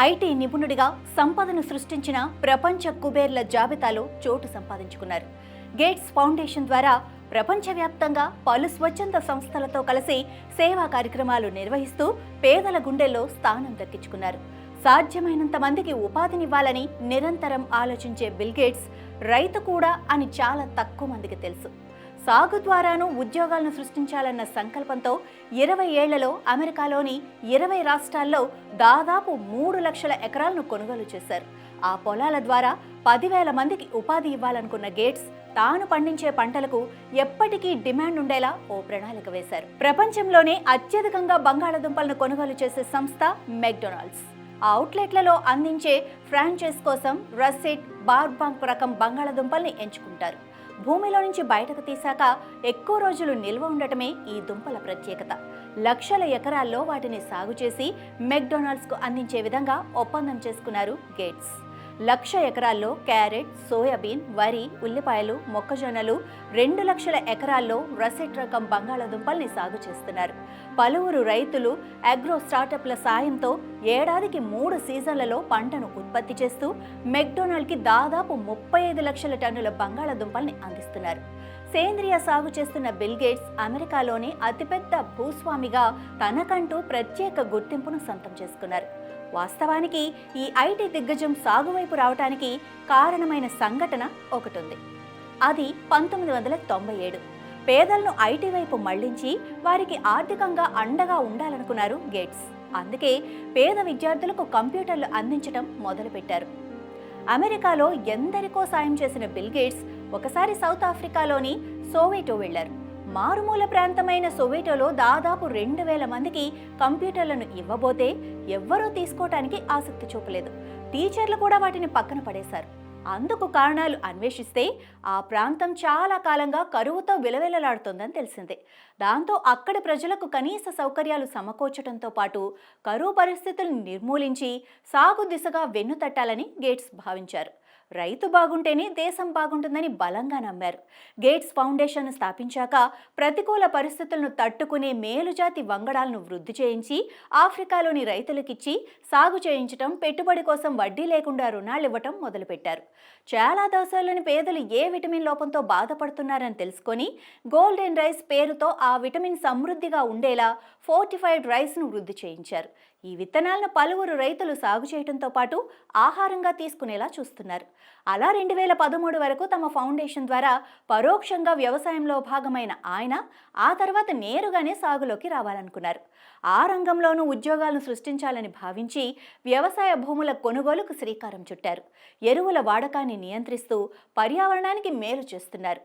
IT నిపుణుడిగా సంపదను సృష్టించిన ప్రపంచ కుబేర్ల జాబితాలో చోటు సంపాదించుకున్నారు. గేట్స్ ఫౌండేషన్ ద్వారా ప్రపంచవ్యాప్తంగా పలు స్వచ్ఛంద సంస్థలతో కలిసి సేవా కార్యక్రమాలు నిర్వహిస్తూ పేదల గుండెల్లో స్థానం దక్కించుకున్నారు. సాధ్యమైనంత మందికి ఉపాధినివ్వాలని నిరంతరం ఆలోచించే బిల్ గేట్స్ రైతు కూడా అని చాలా తక్కువ మందికి తెలుసు. సాగు ద్వారాను ఉద్యోగాలను సృష్టించాలన్న సంకల్పంతో 20 ఏళ్లలో అమెరికాలోని 20 రాష్ట్రాల్లో దాదాపు 3 లక్షల ఎకరాలను కొనుగోలు చేశారు. ఆ పొలాల ద్వారా 10,000 మందికి ఉపాధి ఇవ్వాలనుకున్న గేట్స్ తాను పండించే పంటలకు ఎప్పటికీ డిమాండ్ ఉండేలా ఓ ప్రణాళిక వేశారు. ప్రపంచంలోనే అత్యధికంగా బంగాళాదుంపలను కొనుగోలు చేసే సంస్థ మెక్డొనాల్డ్స్. ఆ అవుట్లెట్లలో అందించే ఫ్రాంచైజ్ కోసం రస్సెట్, బార్బాంక్ రకం బంగాళాదుంపల్ని ఎంచుకుంటారు. భూమిలో నుంచి బయటకు తీశాక ఎక్కువ రోజులు నిల్వ ఉండటమే ఈ దుంపల ప్రత్యేకత. లక్షల ఎకరాల్లో వాటిని సాగు చేసి మెక్డొనాల్డ్స్కు అందించే విధంగా ఒప్పందం చేసుకున్నారు గేట్స్. 1,00,000 ఎకరాల్లో క్యారెట్, సోయాబీన్, వరి, ఉల్లిపాయలు, మొక్కజొన్నలు, 2 లక్షల ఎకరాల్లో రసెట్ రకం బంగాళాదుంపల్ని సాగు చేస్తున్నారు. పలువురు రైతులు అగ్రో స్టార్టప్ల సాయంతో ఏడాదికి 3 సీజన్లలో పంటను ఉత్పత్తి చేస్తూ మెక్డొనాల్డ్కి దాదాపు 35 లక్షల టన్నుల బంగాళాదుంపల్ని అందిస్తున్నారు. సేంద్రియ సాగు చేస్తున్న బిల్ గేట్స్ అమెరికాలోని అతిపెద్ద భూస్వామిగా తనకంటూ ప్రత్యేక గుర్తింపును సొంతం చేసుకున్నారు. వాస్తవానికి ఈ ఐటీ దిగ్గజం సాగువైపు రావటానికి కారణమైన సంఘటన ఒకటుంది. అది 1997. పేదలను ఐటీ వైపు మళ్లించి వారికి ఆర్థికంగా అండగా ఉండాలనుకున్నారు గేట్స్. అందుకే పేద విద్యార్థులకు కంప్యూటర్లు అందించడం మొదలుపెట్టారు. అమెరికాలో ఎందరికో సాయం చేసిన బిల్ గేట్స్ ఒకసారి సౌత్ ఆఫ్రికాలోని సోవేటో వెళ్లారు. మారుమూల ప్రాంతమైన సోవేటోలో దాదాపు 2,000 మందికి కంప్యూటర్లను ఇవ్వబోతే ఎవ్వరూ తీసుకోవటానికి ఆసక్తి చూపలేదు. టీచర్లు కూడా వాటిని పక్కన పడేశారు. అందుకు కారణాలు అన్వేషిస్తే ఆ ప్రాంతం చాలా కాలంగా కరువుతో విలవిలలాడుతోందని తెలిసిందే. దాంతో అక్కడి ప్రజలకు కనీస సౌకర్యాలు సమకూర్చడంతో పాటు కరువు పరిస్థితులను నిర్మూలించి సాగు దిశగా వెన్నుతట్టాలని గేట్స్ భావించారు. రైతు బాగుంటేనే దేశం బాగుంటుందని బలంగా నమ్మారు. గేట్స్ ఫౌండేషన్ స్థాపించాక ప్రతికూల పరిస్థితులను తట్టుకునే మేలుజాతి వంగడాలను వృద్ధి చేయించి ఆఫ్రికాలోని రైతులకిచ్చి సాగు చేయించడం, పెట్టుబడి కోసం వడ్డీ లేకుండా రుణాలు ఇవ్వటం మొదలుపెట్టారు. చాలా దేశాల్లోని పేదలు ఏ విటమిన్ లోపంతో బాధపడుతున్నారని తెలుసుకొని గోల్డెన్ రైస్ పేరుతో ఆ విటమిన్ సమృద్ధిగా ఉండేలా ఫోర్టిఫైడ్ రైస్ను వృద్ధి చేయించారు. ఈ విత్తనాలను పలువురు రైతులు సాగు చేయడంతో పాటు ఆహారంగా తీసుకునేలా చూస్తున్నారు. అలా 2013 వరకు తమ ఫౌండేషన్ ద్వారా పరోక్షంగా వ్యవసాయంలో భాగమైన ఆయన ఆ తర్వాత నేరుగానే సాగులోకి రావాలనుకున్నారు. ఆ రంగంలోనూ ఉద్యోగాలను సృష్టించాలని భావించి వ్యవసాయ భూముల కొనుగోలుకు శ్రీకారం చుట్టారు. ఎరువుల వాడకాన్ని నియంత్రిస్తూ పర్యావరణానికి మేలు చేస్తున్నారు.